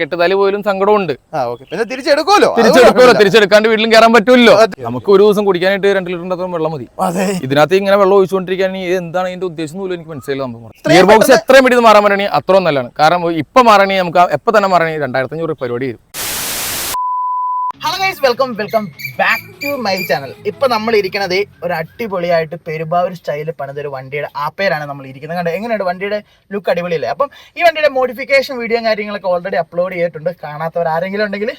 കെട്ടുതലി പോലും സങ്കടമുണ്ട്. തിരിച്ചെടുക്കുമല്ലോ, തിരിച്ചെടുക്കാണ്ട് വീട്ടിലും കയറാൻ പറ്റുമല്ലോ. നമുക്ക് ഒരു ദിവസം കുടിക്കാനായിട്ട് 2 ലിറ്ററിന്റെ വെള്ളം മതി. ഇതിനകത്ത് ഇങ്ങനെ വെള്ളം ഒഴിച്ചുകൊണ്ടിരിക്കുകയാണെങ്കിൽ ഇത് എന്താണ് ഇതിന്റെ ഉദ്ദേശം പോലും എനിക്ക് മനസ്സിലായില്ല. ഗിയർ ബോക്സ് എത്രയും വേണ്ടി മാറാൻ പറയണേ അത്രയും നല്ലതാണ്. കാരണം ഇപ്പൊ മാറണേ നമുക്ക് എപ്പൊ തന്നെ മാറണേ 2500 പരിപാടി വരും. Hello guys, welcome back to my channel. ഇപ്പൊ നമ്മൾ ഇരിക്കണത് ഒരു അടിപൊളിയായിട്ട് പെരുമ്പാവൂർ സ്റ്റൈലിൽ പണിതൊരു വണ്ടിയുടെ ആപ്പയിലാണ് നമ്മൾ ഇരിക്കുന്നത്. കണ്ടോ എങ്ങനെയുണ്ട് വണ്ടിയുടെ ലുക്ക്? അടിപൊളിയല്ലേ? അപ്പം ഈ വണ്ടിയുടെ മോഡിഫിക്കേഷൻ വീഡിയോ കാര്യങ്ങളൊക്കെ ഓൾറെഡി അപ്ലോഡ് ചെയ്തിട്ടുണ്ട്. കാണാത്തവർ ആരെങ്കിലും ഉണ്ടെങ്കിൽ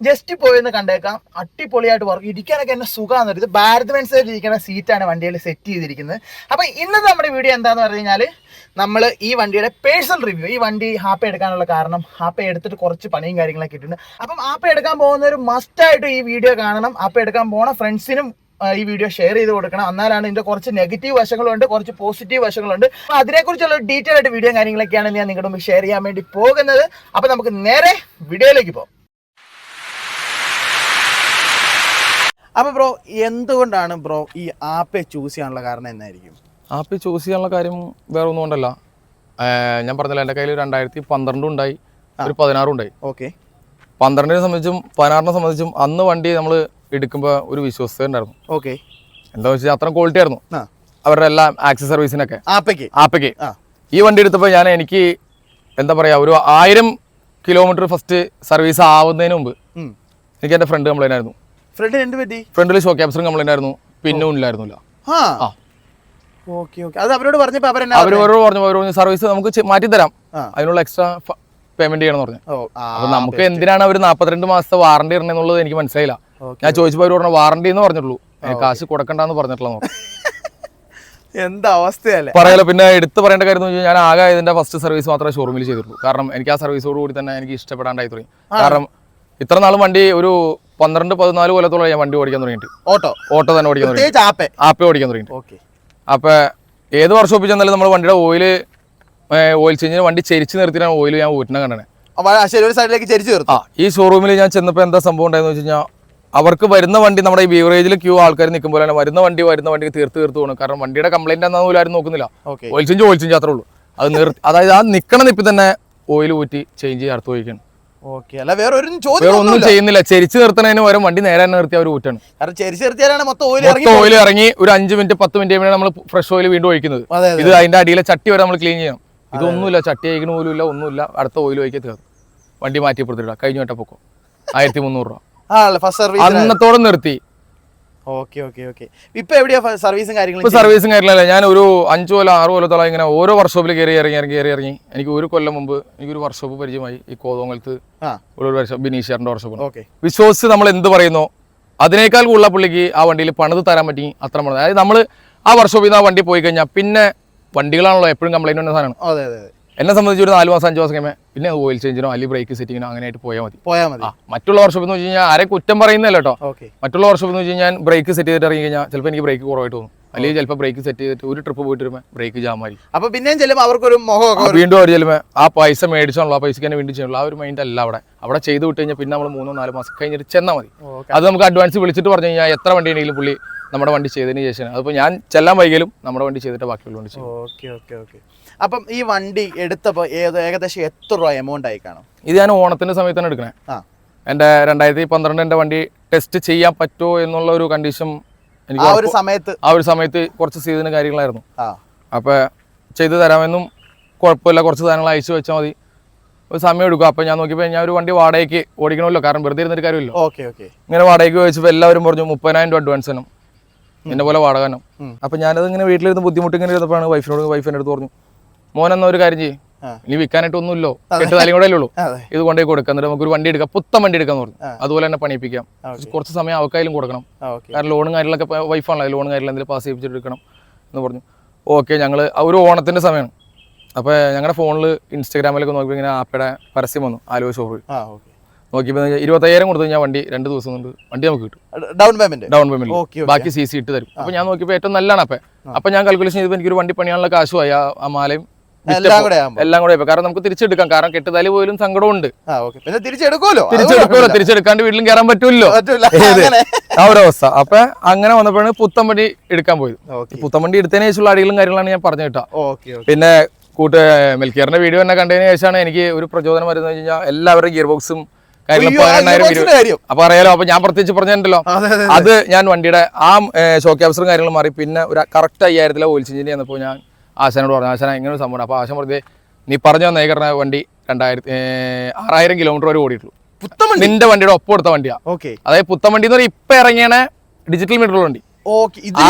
ജസ്റ്റ് പോയെന്ന് കണ്ടേക്കാം. അടിപൊളിയായിട്ട് വർക്ക്, ഇരിക്കാനൊക്കെ എന്നെ സുഖമാണെന്ന് പറയുന്നത്. ഭാരത് ബെൻസിൽ ഇരിക്കുന്ന സീറ്റാണ് വണ്ടിയിൽ സെറ്റ് ചെയ്തിരിക്കുന്നത്. അപ്പം ഇന്നത്തെ നമ്മുടെ വീഡിയോ എന്താണെന്ന് പറഞ്ഞു കഴിഞ്ഞാൽ നമ്മൾ ഈ വണ്ടിയുടെ പേഴ്സണൽ റിവ്യൂ, ഈ വണ്ടി ഹാപ്പ എടുക്കാനുള്ള കാരണം, ഹാപ്പ എടുത്തിട്ട് കുറച്ച് പണിയും കാര്യങ്ങളൊക്കെ ഇട്ടിട്ടുണ്ട്. അപ്പം ഹാപ്പ എടുക്കാൻ പോകുന്നവർ മസ്റ്റായിട്ട് ഈ വീഡിയോ കാണണം. ഹാപ്പ എടുക്കാൻ പോണ ഫ്രണ്ട്സിനും ഈ വീഡിയോ ഷെയർ ചെയ്ത് കൊടുക്കണം. എന്നാലാണ് ഇതിന്റെ കുറച്ച് നെഗറ്റീവ് വശങ്ങളുണ്ട്, കുറച്ച് പോസിറ്റീവ് വശങ്ങളുണ്ട്. അപ്പൊ അതിനെക്കുറിച്ചുള്ള ഡീറ്റെയിൽ ആയിട്ട് വീഡിയോ കാര്യങ്ങളൊക്കെയാണ് ഞാൻ നിങ്ങളുടെ മുമ്പ് ഷെയർ ചെയ്യാൻ വേണ്ടി പോകുന്നത്. അപ്പൊ നമുക്ക് നേരെ വീഡിയോയിലേക്ക് പോകാം. അപ്പൊ ബ്രോ, എന്തുകൊണ്ടാണ് ബ്രോ ഈ ആപ്പ് ചൂസ് ചെയ്യാനുള്ള കാരണം എന്നായിരിക്കും? ആപ്പ് ചൂസ് ചെയ്യാനുള്ള കാര്യം വേറെ ഒന്നും കൊണ്ടല്ല. ഞാൻ പറഞ്ഞില്ല, എൻ്റെ കയ്യിൽ 2012 ഉണ്ടായി, ഒരു 16 ഉണ്ടായി. ഓക്കെ. 12നെ സംബന്ധിച്ചും 16നെ സംബന്ധിച്ചും അന്ന് വണ്ടി നമ്മൾ എടുക്കുമ്പോൾ ഒരു വിശ്വസ്തത ഉണ്ടായിരുന്നു. ഓക്കെ. എന്താ വെച്ചാൽ അത്ര ക്വാളിറ്റി ആയിരുന്നു അവരുടെ എല്ലാ ആക്സസ് സർവീസിനൊക്കെ. ആപ്പയ്ക്ക് ഈ വണ്ടി എടുത്തപ്പോൾ എനിക്ക് എന്താ പറയുക, ഒരു 1000 കിലോമീറ്റർ ഫസ്റ്റ് സർവീസ് ആവുന്നതിന് മുമ്പ് എനിക്ക് എൻ്റെ ഫ്രണ്ട് കംപ്ലൈൻ്റ് ആയിരുന്നു. ഫ്രണ്ടിൽ ഷോ ക്യാപ്സറും കംപ്ലൈൻ്റ് ആയിരുന്നു, പിന്നും ഇല്ലായിരുന്നില്ല. അവരോട് പറഞ്ഞു സർവീസ് നമുക്ക് മാറ്റി തരാം, അതിനുള്ള എക്സ്ട്രാ പേയ്മെന്റ് ചെയ്യണം പറഞ്ഞു. അപ്പൊ നമുക്ക് എന്തിനാണ് അവർ 42 മാസത്തെ വാറണ്ടി ഇടണെന്നുള്ളത് എനിക്ക് മനസ്സിലായില്ല. ഞാൻ ചോദിച്ചപ്പോൾ അവർ പറഞ്ഞു വാറണ്ടി എന്ന് പറഞ്ഞിട്ടുള്ളൂ, കാശ് കൊടുക്കണ്ടെന്ന് പറഞ്ഞിട്ടുള്ള. എന്താ അവസ്ഥയല്ലേ പറയാലോ. പിന്നെ എടുത്ത് പറയേണ്ട കാര്യം എന്ന് വെച്ചാൽ ഞാൻ ആകെ ഇതിന്റെ ഫസ്റ്റ് സർവീസ് മാത്രമേ ഷോറൂമിൽ ചെയ്തിട്ടുള്ളൂ. കാരണം എനിക്ക് ആ സർവീസോട് കൂടി തന്നെ എനിക്ക് ഇഷ്ടപ്പെടാണ്ടായി തുടങ്ങി. കാരണം ഇത്ര നാളും വണ്ടി ഒരു 12-14 കൊല്ലത്തോളം ഞാൻ വണ്ടി ഓടിക്കാൻ തുടങ്ങിയിട്ട്, ഓട്ടോ തന്നെ ഓടിക്കാൻ തുടങ്ങി, ആപ്പ ഓടിക്കാൻ തുടങ്ങിയിട്ട്. അപ്പൊ ഏത് വർക്ക്ഷോപ്പിൽ ചെന്നാലും നമ്മൾ വണ്ടിയുടെ ഓയിൽ ചേഞ്ചിന് വണ്ടി ചെരിച്ച് നിർത്തിയിട്ടാണ് ഓയിൽ ഞാൻ ഊറ്റിനെ കണ്ടത്. ഈ ഷോറൂമിൽ ഞാൻ ചെന്നപ്പോൾ എന്താ സംഭവം ഉണ്ടായെന്ന് വെച്ച് കഴിഞ്ഞാൽ, അവർക്ക് വരുന്ന വണ്ടി നമ്മുടെ ഈ ബീവറേജിൽ ക്യൂ ആൾക്കാർ നിൽക്കുമ്പോഴാണ് വരുന്ന വണ്ടി തീർത്ത് പോകുന്നത്. കാരണം വണ്ടിയുടെ കംപ്ലൈന്റ് എന്താണെന്ന് ആരും നോക്കുന്നില്ല. ഓയിൽ ചേഞ്ച് അത്രേ ഉള്ളൂ. അത് നിർത്തി, അതായത് ആ നിൽക്കണ നിപ്പിൽ തന്നെ ഓയിൽ ഊറ്റി ചേഞ്ച് ചെയ്ത് അടുത്ത് പോയിക്കാണ്. വേറെ ഒന്നും ചെയ്യുന്നില്ല. ചെരിച്ച് നിർത്തണതിന് പകരം വണ്ടി നേരെ നിർത്തി അവർ ഊറ്റാണ്. ഓയിൽ ഇറങ്ങി ഒരു 5 മിനിറ്റ് 10 മിനിറ്റ് കഴിയുമ്പോൾ നമ്മൾ ഫ്രഷ് ഓയിൽ വീണ്ടും ഒഴിക്കുന്നത്. ഇത് അതിന്റെ അടിയിലെ ചട്ടി വരെ നമ്മൾ ക്ലീൻ ചെയ്യണം. ഇതൊന്നുമില്ല, ചട്ടി അയക്കണ പോലും ഇല്ല, ഒന്നുമില്ല. അടുത്ത ഓയിൽ ഒഴിക്കാൻ തീർന്നു, വണ്ടി മാറ്റിപ്പെടുത്തില്ല. കഴിഞ്ഞ വട്ടം പൊക്കോ 1300 രൂപ അന്നത്തോടെ നിർത്തി. സർവീസും കാര്യങ്ങളല്ല. ഞാൻ ഒരു 5 കൊല്ലം 6 കൊല്ലത്തോളം ഇങ്ങനെ ഓരോ വർക്ക്ഷോപ്പിൽ കയറി ഇറങ്ങി. എനിക്ക് ഒരു കൊല്ലം മുമ്പ് എനിക്കൊരു വർക്ക്ഷോപ്പ് പരിചയമായി. ഈ കോതോങ്കലത്ത് ഒരു വർഷം ബിനീഷറിന്റെ വർക്ക്ഷോപ്പ്. വിശ്വസിച്ച് നമ്മൾ എന്ത് പറയുന്നോ അതിനേക്കാൾ കൂടുതൽ പുള്ളിക്ക് ആ വണ്ടിയിൽ പണിത് തരാൻ പറ്റി. അത്ര പണിത്, അതായത് നമ്മൾ ആ വർക്ക്ഷോപ്പിൽ നിന്ന് ആ വണ്ടി പോയി കഴിഞ്ഞാൽ പിന്നെ വണ്ടികളാണല്ലോ എപ്പോഴും കംപ്ലൈന്റ് വന്ന സാധനമാണ്. എന്നെ സംബന്ധിച്ച് ഒരു 4 മാസം 5 മാസം കഴിയുമ്പോൾ പിന്നെ ഓയിൽ ചേഞ്ചിനോ അല്ലെങ്കിൽ ബ്രേക്ക് സെറ്റിങ്ങിനോ അങ്ങനെയായിട്ട് പോയാൽ മതി. മറ്റുള്ള വർക്ക്ഷോപ്പ് എന്ന് വെച്ച് കഴിഞ്ഞാൽ ആരെ കുറ്റം പറയുന്നില്ല കേട്ടോ. മറ്റുള്ള വർക്ക്ഷോപ്പ് എന്ന് വെച്ച് കഴിഞ്ഞാൽ ബ്രേക്ക് സെറ്റ് ചെയ്തിട്ട് ഇറങ്ങി കഴിഞ്ഞാൽ ചിലപ്പോൾ എനിക്ക് ബ്രേക്ക് കുറവായിട്ട് തോന്നും, അല്ലെങ്കിൽ ചിലപ്പോൾ ബ്രേക്ക് സെറ്റ് ചെയ്തിട്ട് ഒരു ട്രിപ്പ് പോയിട്ട് വരുമ്പോൾ ബ്രേക്ക് ജാമായി. അപ്പൊ പിന്നെയും ചെല്ലുമ്പോൾ അവർക്കൊരു വീണ്ടും അവർ ചെല്ലുമ്പോൾ ആ പൈസ മേടിച്ചാണല്ലോ, ആ പൈസക്ക് തന്നെ വീണ്ടും ചെയ്യുള്ളൂ. ആ ഒരു മൈൻഡ് അല്ല അവിടെ ചെയ്ത് വിട്ട് കഴിഞ്ഞാൽ പിന്നെ നമ്മൾ 3-4 മാസം കഴിഞ്ഞിട്ട് ചെന്നാൽ മതി. അത് നമുക്ക് അഡ്വാൻസ് വിളിച്ചിട്ട് പറഞ്ഞു കഴിഞ്ഞാൽ എത്ര വണ്ടി ഉണ്ടെങ്കിലും പുള്ളി നമ്മുടെ വണ്ടി ചെയ്തതിന് ശേഷം, അതിപ്പോൾ ഞാൻ ചെല്ലാൻ വൈകിയാലും നമ്മുടെ വണ്ടി ചെയ്തിട്ട് ബാക്കിയുള്ള വണ്ടി ചെയ്യും. അപ്പം ഈ വണ്ടി എടുത്തപ്പോൾ ഏകദേശം എത്ര രൂപ എമൗണ്ട് ആയി കാണും? ഇത് ഞാൻ ഓണത്തിന്റെ സമയത്താണ് എടുക്കണേ. എൻ്റെ 2012 എൻ്റെ വണ്ടി ടെസ്റ്റ് ചെയ്യാൻ പറ്റുമോ എന്നുള്ള ഒരു കണ്ടീഷൻ എനിക്ക് ആ ഒരു സമയത്ത് കുറച്ച് സീസണ് കാര്യങ്ങളായിരുന്നു. അപ്പൊ ചെയ്തു തരാമെന്നും കുഴപ്പമില്ല, കുറച്ച് സാധനങ്ങൾ അയച്ചു വെച്ചാൽ മതി, ഒരു സമയം എടുക്കും. അപ്പൊ ഞാൻ നോക്കിയപ്പോൾ ഞാൻ ഒരു വണ്ടി വാടകയ്ക്ക് ഓടിക്കണമല്ലോ, കാരണം വെറുതെ ഇരുന്നൊരു കാര്യമില്ല. ഇങ്ങനെ വാടകയ്ക്ക് ചോദിച്ചപ്പോൾ എല്ലാവരും പറഞ്ഞു 30,000 രൂപ അഡ്വാൻസ് വേണം, എന്നെ പോലെ വാടക വേണം. അപ്പൊ ഞാനത് ഇങ്ങനെ വീട്ടിലിരുന്ന് ബുദ്ധിമുട്ട് ഇങ്ങനെ ഇരുന്നപ്പോഴാണ് വൈഫിൻ്റെ അടുത്ത് പറഞ്ഞു, മോനെന്ന ഒരു കാര്യം ചെയ്യും, ഇനി വിൽക്കാനായിട്ട് ഒന്നുമില്ലോ, 8 താലും കൂടെ ഉള്ളൂ, ഇത് കൊണ്ടേ കൊടുക്കാം, എന്നിട്ട് നമുക്കൊരു വണ്ടി എടുക്കാം, പുത്തൻ വണ്ടി എടുക്കാന്ന് പറഞ്ഞു. അതുപോലെ തന്നെ പണിയിപ്പിക്കാം, കുറച്ച് സമയം അവക്കായാലും കൊടുക്കണം, കാരണം ലോണും കാര്യങ്ങളൊക്കെ വൈഫാണല്ലോ, ലോണും കാര്യങ്ങൾ എന്തെങ്കിലും പാസ് ചെയ്യിപ്പിച്ചിട്ട് എടുക്കണം എന്ന് പറഞ്ഞു. ഓക്കെ, ഞങ്ങൾ ഒരു ഓണത്തിന്റെ സമയമാണ്. അപ്പോൾ ഞങ്ങളുടെ ഫോണിൽ ഇൻസ്റ്റാഗ്രാമിലൊക്കെ നോക്കിയപ്പോൾ ഇങ്ങനെ ആപ്പയുടെ പരസ്യം വന്നു, ആലുവ ഷോപ്പ്. നോക്കിയപ്പോൾ 25,000 കൊടുത്തു കഴിഞ്ഞാൽ വണ്ടി 2 ദിവസം കൊണ്ട് വണ്ടി നമുക്ക് കിട്ടും, ഡൗൺ പേയ്മെന്റ്, ബാക്കി CC ഇട്ട് തരും. അപ്പൊ ഞാൻ നോക്കിയപ്പോൾ ഏറ്റവും നല്ലതാണ്. അപ്പൊ ഞാൻ കാൽക്കുലേഷൻ ചെയ്തപ്പോൾ എനിക്കൊരു വണ്ടി പണിയാനുള്ള കാശുമായി, ആ മാലയും എല്ലാം കൂടെ. കാരണം നമുക്ക് തിരിച്ചെടുക്കാം, കാരണം കെട്ടുതലി പോലും സങ്കടമുണ്ട്. തിരിച്ചെടുക്കാണ്ട് വീട്ടിലും കയറാൻ പറ്റുമല്ലോ, ആ ഒരു അവസ്ഥ. അപ്പൊ അങ്ങനെ വന്നപ്പോഴാണ് പുത്തൻ വണ്ടി എടുക്കാൻ പോയത്. പുത്തൻ വണ്ടി എടുത്തതിന് ശേഷമുള്ള അടികളും കാര്യങ്ങളാണ് ഞാൻ പറഞ്ഞു കേട്ടോ. പിന്നെ മെൽക്കിയറിന്റെ വീഡിയോ തന്നെ കണ്ടതിന് ശേഷമാണ് എനിക്ക് ഒരു പ്രചോദനം വരുന്നത് കഴിഞ്ഞാൽ എല്ലാവരുടെ ഗിയർ ബോക്സും കാര്യങ്ങളും അപ്പൊ അറിയാലോ. അപ്പൊ ഞാൻ പ്രത്യേകിച്ച് പറഞ്ഞിട്ടുണ്ടല്ലോ, അത് ഞാൻ വണ്ടിയുടെ ആ ഷോക്ക് ആബ്സറും കാര്യങ്ങളും മാറി പിന്നെ ഒരു കറക്റ്റ് 5000 ഓയിൽ ചേഞ്ചിന് ചെന്നപ്പോൾ ഞാൻ ആശാനോട് പറഞ്ഞു, ആശാന ഇങ്ങനെ ഒരു സംഭവം. അപ്പൊ ആശാൻ പറഞ്ഞത് നീ പറഞ്ഞു തന്നേക്കറിന വണ്ടി 6000 കിലോമീറ്റർ വരെ ഓടിയിട്ടുള്ളൂ. നിന്റെ വണ്ടിയുടെ ഒപ്പം എടുത്ത വണ്ടിയാ. അതായത് പുത്തൻ വണ്ടി എന്ന് പറഞ്ഞാൽ ഇപ്പൊ ഇറങ്ങിയാണ് ഡിജിറ്റൽ മീറ്റർ വണ്ടി.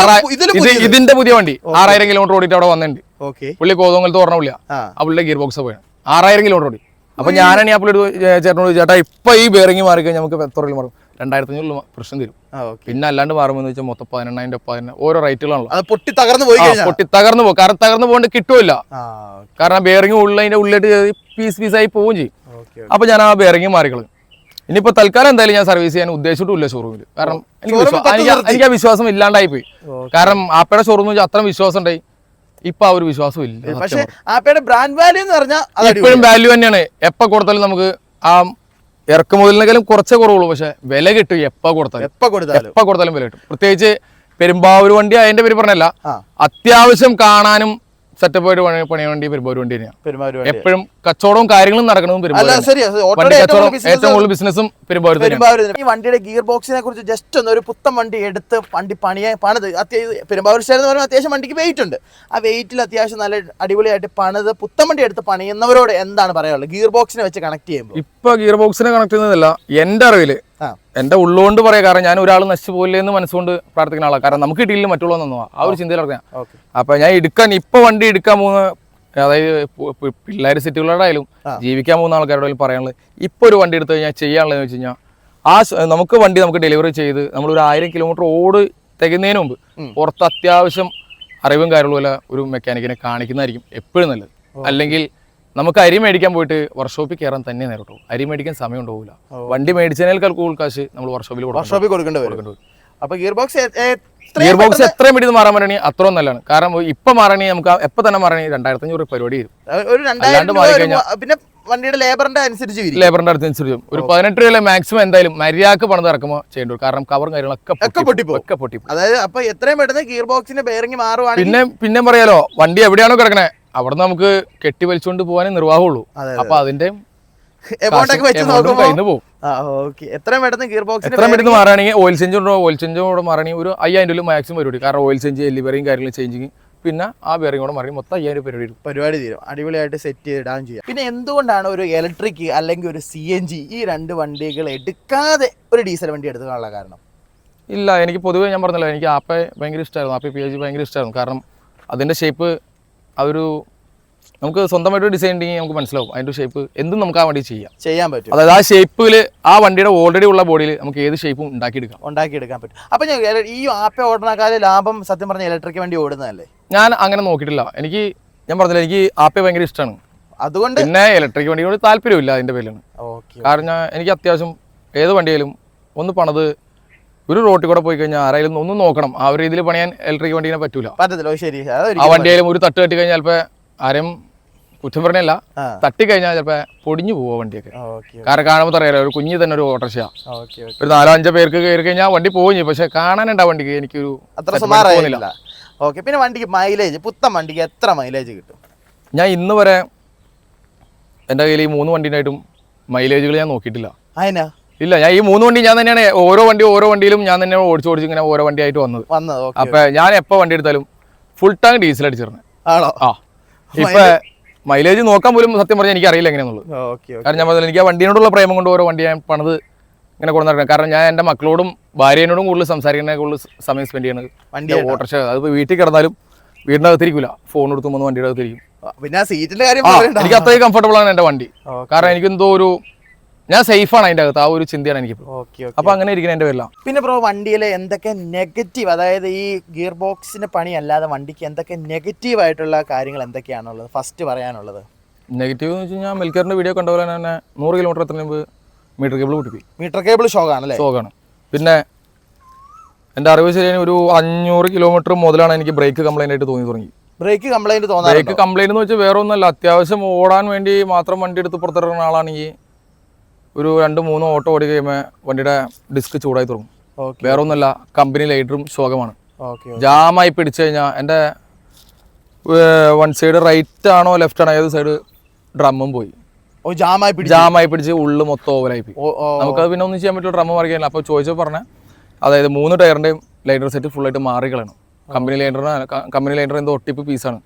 ഇതിന്റെ പുതിയ വണ്ടി 6000 കിലോമീറ്റർ ഓടിയിട്ട് അവിടെ വന്നിട്ടുണ്ട്. പുള്ളി കോതോങ്കലത്ത് പറഞ്ഞ പുള്ളിയാ. ആ പുള്ളിയുടെ ഗിയർ ബോക്സ് പോയാണ് 6000 കിലോമീറ്റർ ഓടി. അപ്പൊ ഞാനാണ് ആ പുള്ളി ചേട്ടനോട് ചേട്ടാ ഇപ്പൊ ഈ ബെയറിംഗ് മാറി കഴിഞ്ഞാൽ നമുക്ക് എത്ര മാറും? 2500 പ്രശ്നം തരും. പിന്നെ അല്ലാണ്ട് മാറുമെന്ന് വെച്ചാൽ മൊത്തം 18000 ഓരോ റേറ്റുകളാണല്ലോ. പൊട്ടി തകർന്നു പോകും. കാരണം തകർന്നു പോകേണ്ട കിട്ടുമില്ല. കാരണം ബെയറിംഗ് ഉള്ളതിന്റെ ഉള്ളിട്ട് പീസായി പോവുകയും ചെയ്യും. അപ്പൊ ഞാൻ ആ ബെയറിംഗ് മാറിക്കളയും. ഇനിയിപ്പോ തൽക്കാലം എന്തായാലും ഞാൻ സർവീസ് ചെയ്യാൻ ഉദ്ദേശിച്ചിട്ടില്ല ഷോറൂമിൽ. കാരണം എനിക്ക് ആ വിശ്വാസം ഇല്ലാണ്ടായി പോയി. കാരണം ആപ്പയുടെ ഷോറൂം വെച്ചാൽ അത്ര വിശ്വാസം ഉണ്ടായി. ഇപ്പൊ ആ ഒരു വിശ്വാസം ഇല്ല. പക്ഷേ ആപ്പയുടെ ബ്രാൻഡ് വാല്യൂ എന്ന് പറഞ്ഞാൽ എപ്പോഴും വാല്യൂ തന്നെയാണ്. എപ്പോ കൊടുത്താലും നമുക്ക് ആ ഇറക്കുമുതലിനേക്കാളും കുറച്ചേ കുറവുള്ളൂ. പക്ഷെ വില കിട്ടും. എപ്പോ കൊടുത്താലും വില കിട്ടും. പ്രത്യേകിച്ച് പെരുമ്പാവൂർ വണ്ടി അതിന്റെ പേര് പറഞ്ഞല്ല, അത്യാവശ്യം കാണാനും സെറ്റപ്പ് ആയിട്ട് പണിയ വണ്ടി പെരുമ്പാവൂർ വണ്ടി തന്നെയാണ്. എപ്പോഴും കച്ചവടവും കാര്യങ്ങളും നടക്കുന്നതും ഏറ്റവും കൂടുതൽ ബിസിനസ്സും പെരുമ്പാവൂർ. ഈ വണ്ടിയുടെ ഗിയർ ബോക്സിനെ കുറിച്ച് ജസ്റ്റ് ഒന്ന്, ഒരു പുത്തൻ വണ്ടി എടുത്ത് വണ്ടി പണിത് പെരുമ്പാവൂർ സ്റ്റൈൽ എന്ന് പറയുമ്പോൾ അത്യാവശ്യം വണ്ടിക്ക് വെയിറ്റ് ഉണ്ട്. ആ വെയിറ്റിൽ അത്യാവശ്യം നല്ല അടിപൊളിയായിട്ട് പണിത് പുത്തൻ വണ്ടി എടുത്ത് പണിയുന്നവരോട് എന്താണ് പറയാനുള്ളത് ഗിയർ ബോക്സിനെ വെച്ച് കണക്ട് ചെയ്യുമ്പോൾ? ഇപ്പൊ ഗിയർ ബോക്സിനെ കണക്ട് ചെയ്യുന്നതല്ല എന്റെ അറിവില്, എന്റെ ഉള്ളുകൊണ്ട് പറയാം. കാരണം ഞാൻ ഒരാൾ നശിച്ചു പോയില്ലേ എന്ന് മനസ്സുകൊണ്ട് പ്രാർത്ഥിക്കുന്ന ആളാണ്. കാരണം നമുക്ക് കിട്ടിയില്ല മറ്റുള്ള ആ ഒരു ചിന്തയിൽ അറിയാം. അപ്പൊ ഞാൻ ഇപ്പൊ വണ്ടി എടുക്കാൻ പോകുന്ന, അതായത് പിള്ളേർ സിറ്റികളോടായാലും ജീവിക്കാൻ പോകുന്ന ആൾക്കാരോടും പറയാനുള്ളത്, ഇപ്പൊ ഒരു വണ്ടി എടുത്തു കഴിഞ്ഞാൽ ചെയ്യാനുള്ളതെന്ന് വെച്ച് കഴിഞ്ഞാൽ നമുക്ക് വണ്ടി നമുക്ക് ഡെലിവറി ചെയ്ത് നമ്മൾ ഒരു 1000 കിലോമീറ്റർ ഓട് തികയുന്നതിന് മുമ്പ് പുറത്ത് അത്യാവശ്യം അറിവും കാര്യങ്ങളുമല്ല ഒരു മെക്കാനിക്കിനെ കാണിക്കുന്നതായിരിക്കും എപ്പോഴും നല്ലത്. അല്ലെങ്കിൽ നമുക്ക് അരി മേടിക്കാൻ പോയിട്ട് വർക്ക്ഷോപ്പിൽ കയറാൻ തന്നെ നേരിട്ടു. അരി മേടിക്കാൻ സമയം ഉണ്ടാവില്ല. വണ്ടി മേടിച്ചതിനേക്കാൾ കൂടുതൽ കാശ് നമ്മൾ വർക്ക്ഷോപ്പിൽ കൊടുക്കേണ്ടി വരും. അപ്പൊ ഗിയർ ബോക്സ് എത്രയും പെട്ടെന്ന് മാറാൻ പറയണെങ്കിൽ അത്രയും നല്ലതാണ്. കാരണം ഇപ്പൊ മാറണമെങ്കിൽ നമുക്ക് എപ്പൊ തന്നെ മാറണമെങ്കിൽ 2500 പരിപാടി വരും. പിന്നെ വണ്ടിയുടെ ലേബറിന്റെ അനുസരിച്ച് ഒരു 18 രൂപ മാക്സിമം എന്തായാലും മര്യാദക്ക് പണിത് ഇറക്കുമ്പോൾ ചെയ്യേണ്ടി വരും. കാരണം കവറും കാര്യങ്ങളൊക്കെ പൊട്ടി. അതായത് അപ്പൊ എത്രയും പെട്ടെന്ന് ഗിയർ ബോക്സിന്റെ ബെയറിംഗ് മാറുവാണെങ്കിൽ പിന്നെ പറയാലോ, വണ്ടി എവിടെയാണോ കിടക്കണേ അവിടെ നമുക്ക് കെട്ടി വലിച്ചുകൊണ്ട് പോകാനേ നിർവാഹമുള്ളൂ. അപ്പൊ അതിന്റെ എത്രയും പെട്ടെന്ന് ഗിയർ ബോക്സ് മാറുകയാണെങ്കിൽ ഓയിൽ ചേഞ്ചോട് മാറുകയാണെങ്കിൽ ഒരു 5000 രൂപ മാക്സിമം പരിപാടി. കാരണം ഓയിൽ ചേഞ്ച്, എലിവറിയും കാര്യങ്ങളും ചേഞ്ചിങ്, പിന്നെ ആ ബെയറിംഗ് കൂടെ മാറി മൊത്തം 5000 പരിപാടി തീരും. അടിപൊളിയായിട്ട് സെറ്റ് ചെയ്തിടാൻ ചെയ്യാം. പിന്നെ എന്തുകൊണ്ടാണ് ഒരു ഇലക്ട്രിക് അല്ലെങ്കിൽ ഒരു CNG ഈ രണ്ട് വണ്ടികൾ എടുക്കാതെ ഒരു ഡീസൽ വണ്ടി എടുക്കാനുള്ള കാരണം? ഇല്ല, എനിക്ക് പൊതുവേ ഞാൻ പറഞ്ഞല്ലോ, എനിക്ക് ആപ്പെ ഭയങ്കര ഇഷ്ടമായിരുന്നു. ആപ്പെ PAG ഭയങ്കര ഇഷ്ടമായിരുന്നു. കാരണം അതിന്റെ ഷേപ്പ് അതൊരു നമുക്ക് സ്വന്തമായിട്ട് ഡിസൈൻ ഉണ്ടെങ്കിൽ നമുക്ക് മനസ്സിലാവും അതിന്റെ ഷേപ്പ് എന്തും നമുക്ക് ആ വണ്ടി ചെയ്യാൻ പറ്റും. അതായത് ആ ഷേപ്പിൽ ആ വണ്ടിയുടെ ഓൾറെഡി ഉള്ള ബോഡിയിൽ നമുക്ക് ഏത് ഷേപ്പും ഉണ്ടാക്കിയെടുക്കാൻ പറ്റും. അപ്പൊ ഈ ആപ്പ ഓടുന്നേക്കാളും ലാഭം സത്യം പറഞ്ഞ ഇലക്ട്രിക് വണ്ടി ഓടുന്നതല്ലേ? ഞാൻ അങ്ങനെ നോക്കിയിട്ടില്ല. ഞാൻ പറഞ്ഞില്ല, എനിക്ക് ആപ്പ ഭയങ്കര ഇഷ്ടമാണ്. അതുകൊണ്ട് പിന്നെ ഇലക്ട്രിക് വണ്ടിയോട് താല്പര്യമില്ല അതിന്റെ പേരിലാണ്. കാരണം എനിക്ക് അത്യാവശ്യം ഏത് വണ്ടിയായാലും ഒന്ന് പണത് ഒരു റോട്ടിൽ കൂടെ പോയി കഴിഞ്ഞാൽ ആരായാലും ഒന്ന് നോക്കണം. ആ ഒരു രീതിയിൽ പണിയാൻ ഇലക്ട്രിക് വണ്ടിനെ പറ്റൂല. ആ വണ്ടിയായാലും ഒരു തട്ട് കെട്ടി കഴിഞ്ഞാൽ ചിലപ്പോൾ ആരും കുറ്റം പറഞ്ഞല്ല, തട്ടിക്കഴിഞ്ഞാൽ ചിലപ്പോ പൊടിഞ്ഞു പോവാ വണ്ടിയൊക്കെ. കാരണം കാണുമ്പോൾ അറിയാലോ, ഒരു കുഞ്ഞി തന്നെ ഒരു ഓട്ടോറിക്ഷ ഒരു 4-5 പേർക്ക് കയറി കഴിഞ്ഞാൽ വണ്ടി പോയി. പക്ഷെ കാണാനുണ്ടാ വണ്ടിക്ക് എനിക്കൊരു അത്ര സുമാറില്ല. പിന്നെ വണ്ടിക്ക് മൈലേജ്, പുത്തൻ വണ്ടിക്ക് എത്ര മൈലേജ് കിട്ടും? ഞാൻ ഇന്ന് വരെ എൻ്റെ കയ്യിൽ ഈ 3 വണ്ടിനായിട്ടും മൈലേജുകൾ ഞാൻ നോക്കിയിട്ടില്ല. ഇല്ല, ഞാൻ ഈ 3 വണ്ടി ഞാൻ തന്നെയാണ് ഓരോ വണ്ടിയിലും ഞാൻ തന്നെ ഓടിച്ച് ഇങ്ങനെ ഓരോ വണ്ടിയായിട്ട് വന്നത്. അപ്പൊ ഞാൻ എപ്പോ വണ്ടി എടുത്താലും ഫുൾ ടാങ്ക് ഡീസൽ അടിച്ചിരുന്നത്. ഇപ്പൊ മൈലേജ് നോക്കാൻ പോലും സത്യം പറഞ്ഞാൽ എനിക്ക് അറിയില്ല എങ്ങനെയാന്നുള്ളത്. കാരണം ഞാൻ പറഞ്ഞില്ല, എനിക്ക് ആ വണ്ടിയോടുള്ള പ്രേമം കൊണ്ട് ഓരോ വണ്ടി ഞാൻ പണിത് ഇങ്ങനെ കൊണ്ടു നടക്കണം. കാരണം ഞാൻ എൻ്റെ മക്കളോടും ഭാര്യനോടും കൂടുതൽ സംസാരിക്കുന്ന കൂടുതൽ സമയം സ്പെൻഡ് ചെയ്യണത് വണ്ടി ഓട്ടോറിക്ഷ. അതിപ്പോൾ വീട്ടിൽ കിടന്നാലും വീടിനകത്തിരിക്കില്ല, ഫോൺ എടുത്ത് വന്ന് വണ്ടിയുടെ അകത്തിരിക്കും. പിന്നെ സീറ്റിന്റെ കാര്യം എനിക്ക് അത്രയും കംഫർട്ടബിൾ ആണ് എൻ്റെ വണ്ടി. കാരണം എനിക്കെന്തോ ഞാൻ സേഫാണ് അതിൻ്റെ അകത്ത്, ആ ഒരു ചിന്തയാണ് എനിക്ക്. അപ്പൊ അങ്ങനെ ഇരിക്കുന്ന എൻ്റെ പേരിലാണ്. പിന്നെ ബ്രോ, വണ്ടിയിൽ എന്തൊക്കെ നെഗറ്റീവ്, അതായത് ഈ ഗിയർ ബോക്സിന്റെ പണി അല്ലാതെ വണ്ടിക്ക് എന്തൊക്കെ നെഗറ്റീവ് ആയിട്ടുള്ള കാര്യങ്ങൾ എന്തൊക്കെയാണുള്ളത് ഫസ്റ്റ് പറയാനുള്ളത്? നെഗറ്റീവ് എന്ന് വെച്ച് കഴിഞ്ഞാൽ മെൽക്കറിന്റെ വീഡിയോ കണ്ട പോലെ തന്നെ 100 കിലോമീറ്റർ എത്ര മുമ്പ് മീറ്റർ കേബിൾ പൊട്ടിപ്പോയി. മീറ്റർ കേബിൾ ഷോക്കാണ്. പിന്നെ എൻ്റെ അറിവ് ശരിയാണ്, ഒരു 500 കിലോമീറ്റർ മുതലാണ് എനിക്ക് ബ്രേക്ക് കംപ്ലൈന്റ് ആയിട്ട് തുടങ്ങി. ബ്രേക്ക് കംപ്ലൈന്റ് എന്ന് വെച്ചാൽ വേറെ ഒന്നല്ല, അത്യാവശ്യം ഓടാൻ വേണ്ടി മാത്രം വണ്ടി എടുത്ത് പുറത്തിറങ്ങുന്ന ആളാണെങ്കിൽ ഒരു 2-3 ഓട്ടോ ഓടി കഴിയുമ്പോൾ വണ്ടിയുടെ ഡിസ്ക് ചൂടായി തുടങ്ങും. വേറെ ഒന്നല്ല, കമ്പനി ലൈറ്ററും ശോകമാണ്. ജാമായി പിടിച്ചു കഴിഞ്ഞാൽ എൻ്റെ വൺ സൈഡ് റൈറ്റ് ആണോ ലെഫ്റ്റ് ആണോ ഏത് സൈഡ് ഡ്രമ്മും പോയി, ജാമായി പിടിച്ച് ഉള്ളു മൊത്തം ഓവലായി പോയി. നമുക്കത് പിന്നെ ഒന്നും ചെയ്യാൻ പറ്റില്ല, ഡ്രമ്മ് മറിക്കാനില്ല. അപ്പോൾ ചോദിച്ചപ്പോൾ പറഞ്ഞാൽ അതായത് 3 ടയറിന്റെയും ലൈനർ സെറ്റ് ഫുള്ളായിട്ട് മാറി കളയണം. കമ്പനി ലൈനർ എന്തോ ഒട്ടിപ്പ് പീസാണ്,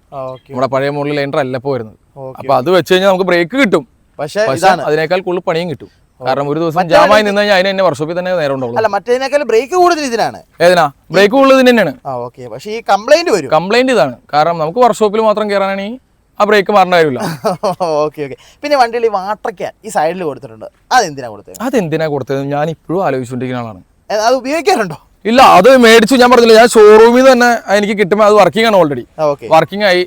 നമ്മുടെ പഴയ മോഡൽ ലൈനർ അല്ല ഇപ്പോൾ വരുന്നത്. അപ്പൊ അത് വെച്ച് കഴിഞ്ഞാൽ നമുക്ക് ബ്രേക്ക് കിട്ടും, പക്ഷേ അതിനേക്കാൾ കൂടുതൽ പണിയും കിട്ടും. കാരണം ഒരു ദിവസം ജാമായി നിന്ന് കഴിഞ്ഞാൽ അതിന് വർക്ക്ഷോപ്പിൽ തന്നെ നേരം ഉണ്ടാവും. ബ്രേക്ക് കൂടുതൽ ഇതിനാണ്, ഏതിനാ ബ്രേക്ക് കൂടുതൽ ഇതിന് തന്നെയാണ്. പക്ഷേ ഈ കംപ്ലൈന്റ് ഇതാണ്. കാരണം നമുക്ക് വർക്ക്ഷോപ്പിൽ മാത്രം കയറാനാണെങ്കിൽ ആ ബ്രേക്ക് മാറേണ്ട കാര്യമില്ല. പിന്നെ വണ്ടിയിൽ വാട്ടർ ക്യാൻ ഈ സൈഡിൽ കൊടുത്തിട്ടുണ്ട്, അതെന്തിനാ കൊടുത്തത് ഞാൻ ഇപ്പോഴും ആലോചിച്ചുകൊണ്ടിരിക്കുന്ന ആളാണ്. അത് ഉപയോഗിക്കാറുണ്ടോ? ഇല്ല, അത് മേടിച്ചു. ഞാൻ പറഞ്ഞില്ല, ഞാൻ ഷോറൂമിൽ തന്നെ എനിക്ക് കിട്ടുമ്പോൾ അത് വർക്കിംഗ് ആണ്, ഓൾറെഡി വർക്കിംഗ് ആയി.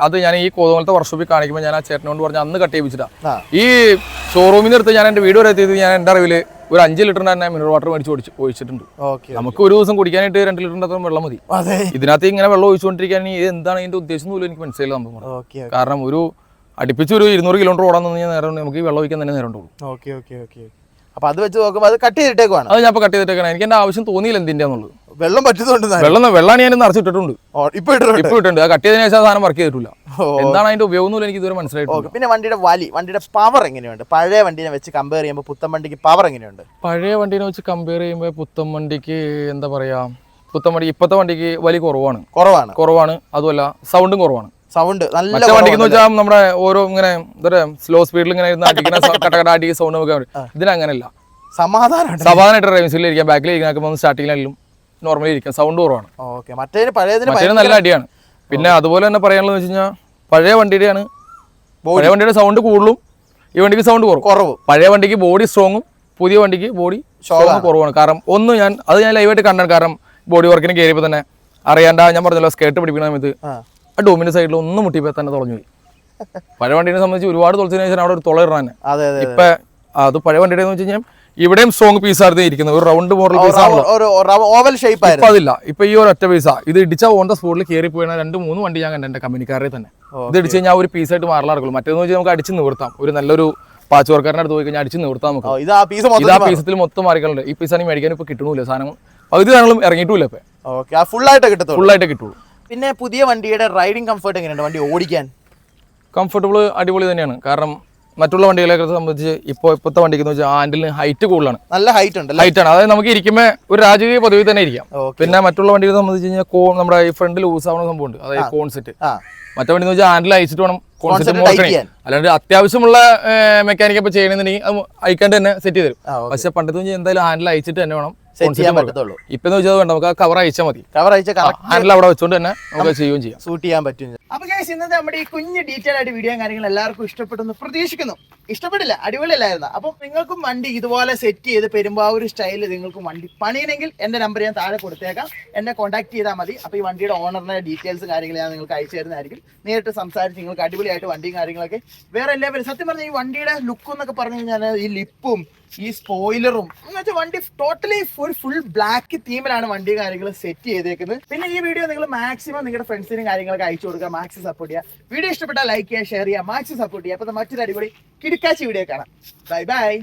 അത് ഞാൻ ഈ കോതമംഗലത്തെ വർക്ക്ഷോപ്പിൽ കാണിക്കുമ്പോൾ ഞാൻ ആ ചേട്ടനോട് പറഞ്ഞ് അന്ന് കട്ട് ചെയ്യിപ്പിച്ചിട്ടാ. ഈ ഷോറൂമിൽ നിന്ന് എടുത്ത് ഞാൻ എൻ്റെ വീട് വരെ എത്തിയത് ഞാൻ എൻ്റെ അറിവിൽ ഒരു 5 ലിറ്ററിന്റെ തന്നെ മിനറൽ വാട്ടർ മേടിച്ച് ഒഴിച്ചിട്ടുണ്ട്. നമുക്ക് ഒരു ദിവസം കുടിക്കാനായിട്ട് 2 ലിറ്ററിന്റെ അത്ര വെള്ളം മതി. ഇതിനകത്ത് ഇങ്ങനെ വെള്ളം ഒഴിച്ചുകൊണ്ടിരിക്കുകയാണെങ്കിൽ ഇത് എന്താണ് ഇതിന്റെ ഉദ്ദേശം പോലും എനിക്ക് മനസ്സിലായില്ല നമുക്ക്. കാരണം ഒരു അടുപ്പിച്ച് 200 കിലോമീറ്റർ ഓടാൻ നിന്ന് നേരം നമുക്ക് ഈ വെള്ളം ഒഴിക്കാൻ തന്നെ നേരം ഉണ്ടാവും. അപ്പൊ അത് വെച്ച് നോക്കുമ്പോൾ അത് കട്ട് ചെയ്തിട്ടേക്കാണ്. അത് ഞാൻ കട്ട് ചെയ്തിട്ടേക്കാണ്. എനിക്ക് എന്റെ ആവശ്യം തോന്നിയില്ല എന്തിന്റെ എന്നുള്ളത്. വെള്ളം പറ്റുന്നുണ്ട്, വെള്ളമാണ് ഞാൻ നിറച്ചിട്ടിട്ടുണ്ട്, ഇപ്പൊ ഇട്ടുണ്ട്. ആ കട്ട് ചെയ്തതിനു ശേഷം സാധനം വർക്ക് ചെയ്തിട്ടില്ല. എന്താണ് അതിന്റെ ഉപയോഗം എനിക്ക് ഇതുവരെ മനസ്സിലായിട്ടുണ്ട്. പിന്നെ വണ്ടിയുടെ പവർ എങ്ങനെയുണ്ട്? പഴയ വണ്ടിനെ വെച്ച് കമ്പയർ ചെയ്യുമ്പോൾ പുത്തൻ വണ്ടിക്ക് പവർ എങ്ങനെയുണ്ട്? പഴയ വണ്ടിനെ വെച്ച് കമ്പയർ ചെയ്യുമ്പോൾ പുത്തൻ വണ്ടിക്ക് എന്താ പറയാ, പുത്തൻ വണ്ടി ഇപ്പോഴത്തെ വണ്ടിക്ക് വലിയ കുറവാണ്. അതുമല്ല സൗണ്ടും കുറവാണ്. സൗണ്ട് നല്ല വണ്ടിക്ക് വെച്ചാൽ നമ്മുടെ ഓരോ ഇങ്ങനെ സ്ലോ സ്പീഡിൽ ഇങ്ങനെ അടിക്കുന്ന കട്ടകട അടിക്കുന്ന സൗണ്ട് നോക്കാൻ. ഇതിനങ്ങനെയല്ല, സമാധാനമായിട്ട് ഡ്രൈവിംഗ് സീറ്റിൽ ഇരിക്കാം, ബാക്കിൽ ഇരിക്കാൻ സ്റ്റാർട്ടിങ്ങിലും നോർമലി ഇരിക്കാം. സൗണ്ട് കുറവാണ്. മറ്റേ നല്ല അടിയാണ്. പിന്നെ അതുപോലെ തന്നെ പറയാനുള്ളത് വെച്ച് കഴിഞ്ഞാൽ പഴയ വണ്ടിയുടെ സൗണ്ട് കൂടുതലും ഈ വണ്ടിക്ക് സൗണ്ട് കുറവ്. പഴയ വണ്ടിക്ക് ബോഡി സ്ട്രോങ്ങും പുതിയ വണ്ടിക്ക് ബോഡി സ്ട്രോങ് കുറവാണ്. കാരണം ഞാൻ ലൈവായിട്ട് കണ്ടാണ്. കാരണം ബോഡി വർക്കിന് കയറിയപ്പോൾ തന്നെ അറിയാണ്ട ഞാൻ പറഞ്ഞല്ലോ, സ്കേർട്ട് പിടിക്കുന്ന സമയത്ത് ആ ഡോമിന്റെ സൈഡിൽ ഒന്ന് മുട്ടിപ്പോ തന്നെ തുളഞ്ഞു പോയി. പഴയ വണ്ടിനെ സംബന്ധിച്ച് ഒരുപാട് തുളച്ചതിന് ശേഷം അവിടെ ഒരു തുള ഇടാൻ. ഇപ്പൊ അത് പഴയ വണ്ടിയുടെ വെച്ച് കഴിഞ്ഞാൽ ഇവിടെയും സ്ട്രോങ് പീസായിരുന്നു ഇരിക്കുന്നത്, ഒരു റൗണ്ട് മോഡൽ ഓവൽ ഷേപ്പ്. ഇപ്പൊ അതില്ല, ഇപ്പൊ ഈ ഒരു ഒറ്റ പീസാ. ഇത് ഇടിച്ച ഓൺ ദ സ്പോട്ടിൽ കയറി പോയാണ് 2-3 വണ്ടി ഞാൻ കണ്ട എന്റെ കമ്പനിക്കാരെ തന്നെ. ഇത് ഇടിച്ച് കഴിഞ്ഞാൽ ഒരു പീസായിട്ട് മാറാൻ നടക്കുള്ളൂ. മറ്റേന്ന് വെച്ചാൽ നമുക്ക് അടിച്ച് നിവർത്താം. ഒരു നല്ലൊരു പാച്ച് വർക്കാരൻ്റെ അടുത്ത് പോയി കഴിഞ്ഞാൽ അടിച്ച് നിവർത്താം നമുക്ക്. ഇത് ആ പീസത്തിൽ മൊത്തം മാറിക്കളുണ്ട്. ഈ പീസാണെങ്കിൽ മേടിക്കാൻ ഇപ്പൊ കിട്ടണില്ല, സാധനം പകുതി സാധനങ്ങളും ഇറങ്ങിയിട്ടില്ല. ഇപ്പൊ ഫുള്ളായിട്ട് കിട്ടുള്ളൂ. പിന്നെ പുതിയ വണ്ടിയുടെ റൈഡിങ് കംഫർട്ട് എങ്ങനെയുണ്ട്? വണ്ടി ഓടിക്കാൻ കംഫർട്ടബിൾ അടിപൊളി തന്നെയാണ്. കാരണം മറ്റുള്ള വണ്ടികളെ സംബന്ധിച്ച് ഇപ്പോഴത്തെ വണ്ടിക്ക് വെച്ചാൽ ഹാൻഡിലിന് ഹൈറ്റ് കൂടുതലാണ്, നല്ല ഹൈറ്റ് ആണ്. അതായത് നമുക്ക് ഇരിക്കുമ്പോൾ ഒരു രാജകീയ പദവി തന്നെ ഇരിക്കാം. പിന്നെ മറ്റുള്ള വണ്ടികളെ സംബന്ധിച്ച് കഴിഞ്ഞാൽ നമ്മുടെ ഈ ഫ്രണ്ട് ലൂസ് ആവുന്ന സംഭവമുണ്ട്, അതായത് കോൺസെറ്റ്. മറ്റേ വണ്ടി വെച്ചാൽ ഹാൻഡിൽ അയച്ചിട്ട് വേണം കോൺസെറ്റ് മോർക്കണേ. അല്ലാണ്ട് അത്യാവശ്യമുള്ള മെക്കാനിക്ക് ഇപ്പൊ ചെയ്യണമെന്നുണ്ടെങ്കിൽ അത് അയക്കാണ്ട് തന്നെ സെറ്റ് ചെയ്ത് തരും. പക്ഷെ പണ്ടത്തെ വെച്ചാൽ എന്തായാലും ഹാൻഡിൽ അയച്ചിട്ട് തന്നെ വേണം ഇപ്പൊ വെച്ചാൽ വേണ്ട, നമുക്ക് ആ കവർ അയച്ചാൽ മതി. ഹാൻഡിൽ അവിടെ വെച്ചോണ്ട് തന്നെ നമുക്ക് ചെയ്യുകയും ചെയ്യാം, സൂട്ട് ചെയ്യാൻ പറ്റും. അപ്പൊ ഇന്നത്തെ നമ്മുടെ ഈ കുഞ്ഞ് ഡീറ്റെയിൽ ആയിട്ട് വീഡിയോ കാര്യങ്ങൾ എല്ലാവർക്കും ഇഷ്ടപ്പെട്ടെന്ന് പ്രതീക്ഷിക്കുന്നു. ഇഷ്ടപ്പെട്ടില്ല, അടിപൊളിയല്ലായിരുന്നു. അപ്പം നിങ്ങൾക്കും വണ്ടി ഇതുപോലെ സെറ്റ് ചെയ്ത് പെരുമ്പാവൂർ സ്റ്റൈലിൽ നിങ്ങൾക്കും വണ്ടി പണിയണമെങ്കിൽ എന്റെ നമ്പർ ഞാൻ താഴെ കൊടുത്തേക്കാം, എന്നെ കോൺടാക്ട് ചെയ്താൽ മതി. അപ്പൊ ഈ വണ്ടിയുടെ ഓണറിന്റെ ഡീറ്റെയിൽസും കാര്യങ്ങൾ ഞാൻ നിങ്ങൾക്ക് അയച്ചു തരുന്നതായിരിക്കും. നേരിട്ട് സംസാരിച്ച് നിങ്ങൾക്ക് അടിപൊളിയായിട്ട് വണ്ടിയും കാര്യങ്ങളൊക്കെ വേറെ എല്ലാവരും. സത്യം പറഞ്ഞാൽ ഈ വണ്ടിയുടെ ലുക്ക് എന്നൊക്കെ പറഞ്ഞു കഴിഞ്ഞാൽ ഈ ലിപ്പും ഈ സ്പോയിലറും എന്ന് വെച്ചാൽ വണ്ടി ടോട്ടലി ഫുൾ ബ്ലാക്ക് തീമിലാണ് വണ്ടി കാര്യങ്ങൾ സെറ്റ് ചെയ്തേക്കുന്നത്. പിന്നെ ഈ വീഡിയോ നിങ്ങൾ മാക്സിമം നിങ്ങളുടെ ഫ്രണ്ട്സിനും കാര്യങ്ങളൊക്കെ അയച്ചു കൊടുക്കുക, മാക്സിമം സപ്പോർട്ട് ചെയ്യുക. വീഡിയോ ഇഷ്ടപ്പെട്ടാൽ ലൈക്ക് ചെയ്യുക, ഷെയർ ചെയ്യുക, മാക്സിമം സപ്പോർട്ട് ചെയ്യുക. അപ്പൊ മറ്റൊരു അടിപൊളി കിടക്കാച്ചി വീഡിയോ കാണാം. Bye bye.